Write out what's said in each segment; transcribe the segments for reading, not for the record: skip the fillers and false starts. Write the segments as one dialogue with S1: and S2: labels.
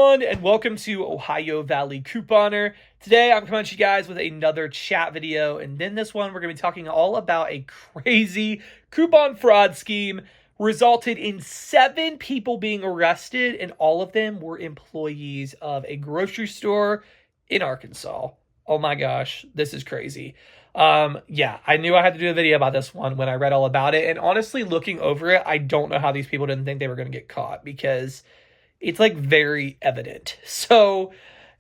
S1: everyone, and welcome to Ohio Valley Couponer. Today, I'm coming at you guys with another chat video, and in this one, we're going to be talking all about a crazy coupon fraud scheme resulted in 7 people being arrested, and all of them were employees of a grocery store in Arkansas. Oh my gosh, this is crazy. Yeah, I knew I had to do a video about this one when I read all about it, and honestly, looking over it, I don't know how these people didn't think they were going to get caught, because it's like very evident. So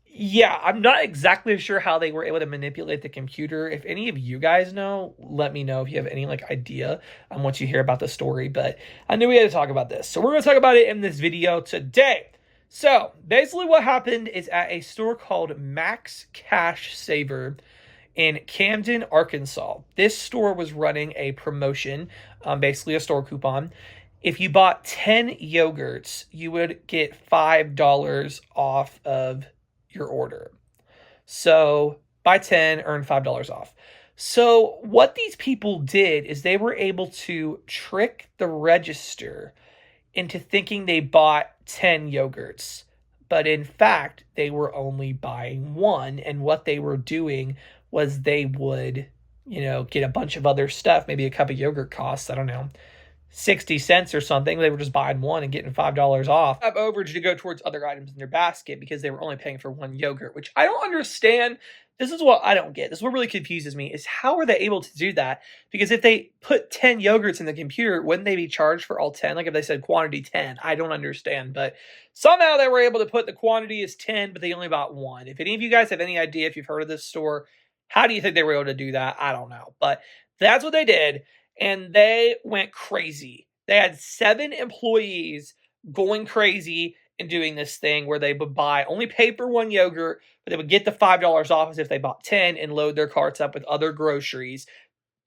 S1: yeah, I'm not exactly sure how they were able to manipulate the computer. If any of you guys know, let me know if you have any like idea on once you hear about the story, but I knew we had to talk about this. So we're going to talk about it in this video today. So basically what happened is at a store called Max Cash Saver in Camden, Arkansas. This store was running a promotion, basically a store coupon. If you bought 10 yogurts, you would get $5 off of your order. So buy 10, earn $5 off. So what these people did is they were able to trick the register into thinking they bought 10 yogurts. But in fact, they were only buying one. And what they were doing was they would, get a bunch of other stuff. Maybe a cup of yogurt costs, I don't know, 60 cents or something. They were just buying one and getting $5 off. Have overage to go towards other items in their basket because they were only paying for one yogurt, which I don't understand. This is what I don't get. This is what really confuses me, is how are they able to do that? Because if they put 10 yogurts in the computer, wouldn't they be charged for all 10? Like if they said quantity 10, I don't understand. But somehow they were able to put the quantity as 10, but they only bought one. If any of you guys have any idea, if you've heard of this store, how do you think they were able to do that? I don't know. But that's what they did. And they went crazy. They had 7 employees going crazy and doing this thing where they would only pay for one yogurt, but they would get the $5 off as if they bought 10 and load their carts up with other groceries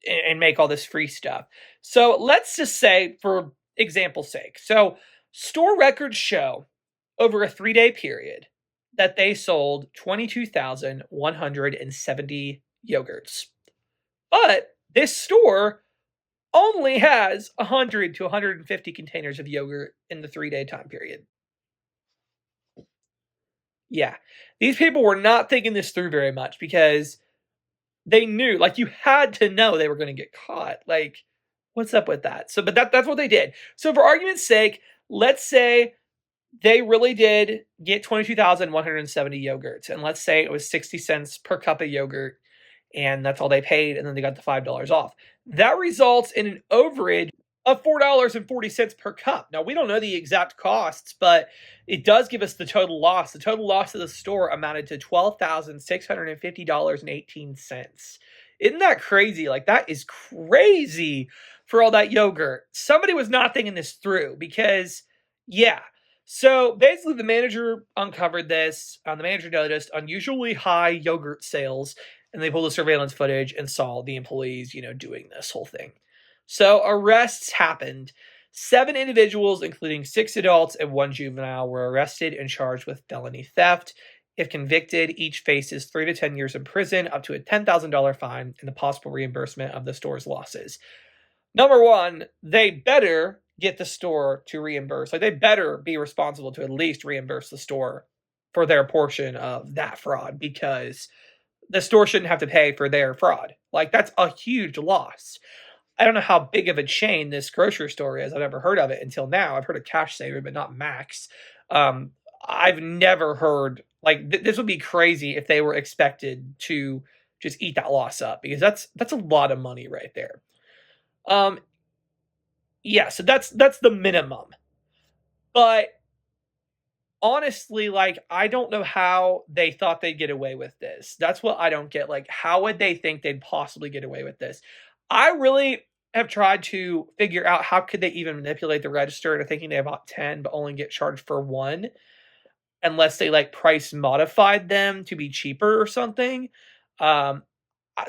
S1: and make all this free stuff. So let's just say, for example's sake, so store records show over a 3-day period that they sold 22,170 yogurts. But this store only has 100 to 150 containers of yogurt in the 3-day time period. Yeah, these people were not thinking this through very much because they knew, like, you had to know they were going to get caught. Like, what's up with that? So, but that's what they did. So for argument's sake, let's say they really did get 22,170 yogurts. And let's say it was 60 cents per cup of yogurt. And that's all they paid, and then they got the $5 off. That results in an overage of $4.40 per cup. Now, we don't know the exact costs, but it does give us the total loss. The total loss of the store amounted to $12,650.18. Isn't that crazy? Like, that is crazy for all that yogurt. Somebody was not thinking this through because, yeah. So basically, the manager uncovered this. The manager noticed unusually high yogurt sales, and they pulled the surveillance footage and saw the employees, doing this whole thing. So arrests happened. 7 individuals, including 6 adults and 1 juvenile, were arrested and charged with felony theft. If convicted, each faces 3 to 10 years in prison, up to a $10,000 fine, and the possible reimbursement of the store's losses. Number one, they better get the store to reimburse. Like, they better be responsible to at least reimburse the store for their portion of that fraud, because the store shouldn't have to pay for their fraud. Like, that's a huge loss. I don't know how big of a chain this grocery store is. I've never heard of it until now. I've heard of Cash Saver, but not Max. I've never heard, like, this would be crazy if they were expected to just eat that loss up, because that's a lot of money right there. Yeah, so that's the minimum. But honestly, like, I don't know how they thought they'd get away with this. That's what I don't get. Like, how would they think they'd possibly get away with this? I really have tried to figure out how could they even manipulate the register into thinking they bought 10 but only get charged for one, unless they like price modified them to be cheaper or something.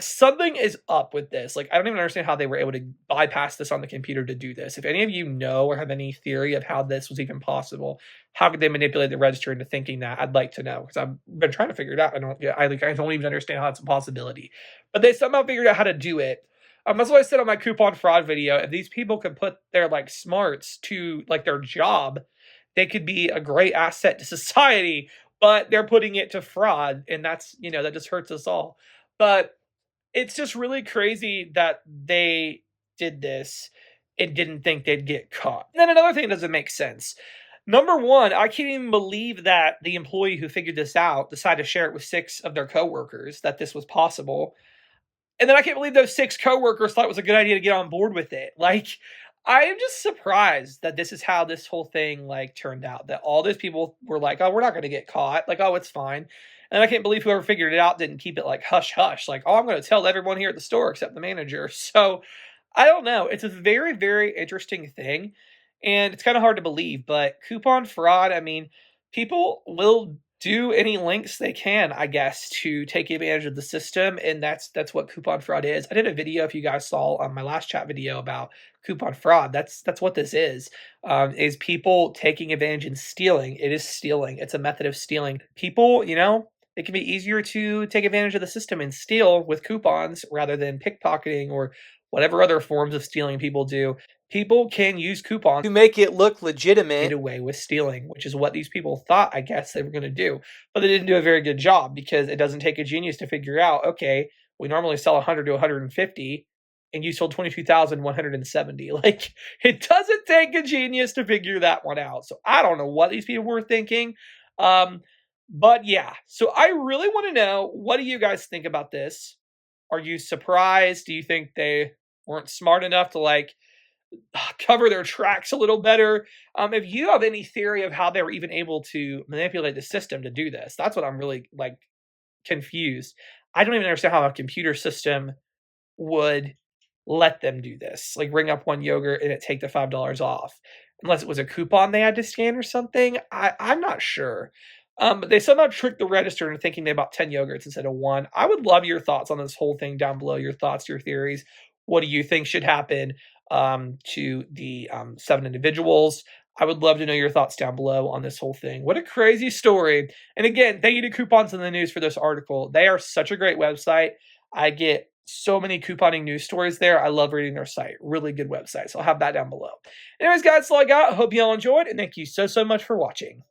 S1: Something is up with this. Like, I don't even understand how they were able to bypass this on the computer to do this. If any of you know or have any theory of how this was even possible, how could they manipulate the register into thinking that? I'd like to know, because I've been trying to figure it out. I don't even understand how it's a possibility. But they somehow figured out how to do it. That's what I said on my coupon fraud video. If these people could put their like smarts to like their job they could be a great asset to society, but they're putting it to fraud, and that's, that just hurts us all. But it's just really crazy that they did this and didn't think they'd get caught. And then another thing that doesn't make sense. Number one, I can't even believe that the employee who figured this out decided to share it with 6 of their coworkers, that this was possible. And then I can't believe those 6 coworkers thought it was a good idea to get on board with it. Like, I am just surprised that this is how this whole thing turned out. That all those people were like, "Oh, we're not going to get caught. Like, oh, it's fine." And I can't believe whoever figured it out didn't keep it hush hush. Like, "Oh, I'm going to tell everyone here at the store except the manager." So I don't know. It's a very, very interesting thing, and it's kind of hard to believe. But coupon fraud, I mean, people will do any lengths they can, I guess, to take advantage of the system, and that's what coupon fraud is. I did a video, if you guys saw on my last chat video, about coupon fraud. That's what this is people taking advantage and stealing. It is stealing. It's a method of stealing. People, it can be easier to take advantage of the system and steal with coupons rather than pickpocketing or whatever other forms of stealing people do. People can use coupons to make it look legitimate, get away with stealing, which is what these people thought, I guess, they were going to do. But they didn't do a very good job, because it doesn't take a genius to figure out, okay, we normally sell 100 to 150, and you sold 22,170. Like, it doesn't take a genius to figure that one out. So I don't know what these people were thinking. But yeah, so I really want to know, what do you guys think about this? Are you surprised? Do you think they weren't smart enough to cover their tracks a little better? If you have any theory of how they were even able to manipulate the system to do this, that's what I'm really confused. I don't even understand how a computer system would let them do this. Ring up one yogurt and it take the $5 off. Unless it was a coupon they had to scan or something. I'm not sure. But they somehow tricked the register into thinking they bought 10 yogurts instead of 1. I would love your thoughts on this whole thing down below. Your thoughts, your theories. What do you think should happen to the 7 individuals? I would love to know your thoughts down below on this whole thing. What a crazy story. And again, thank you to Coupons in the News for this article. They are such a great website. I get so many couponing news stories there. I love reading their site. Really good website. So I'll have that down below. Anyways, guys, that's all I got. I hope you all enjoyed, and thank you so much for watching.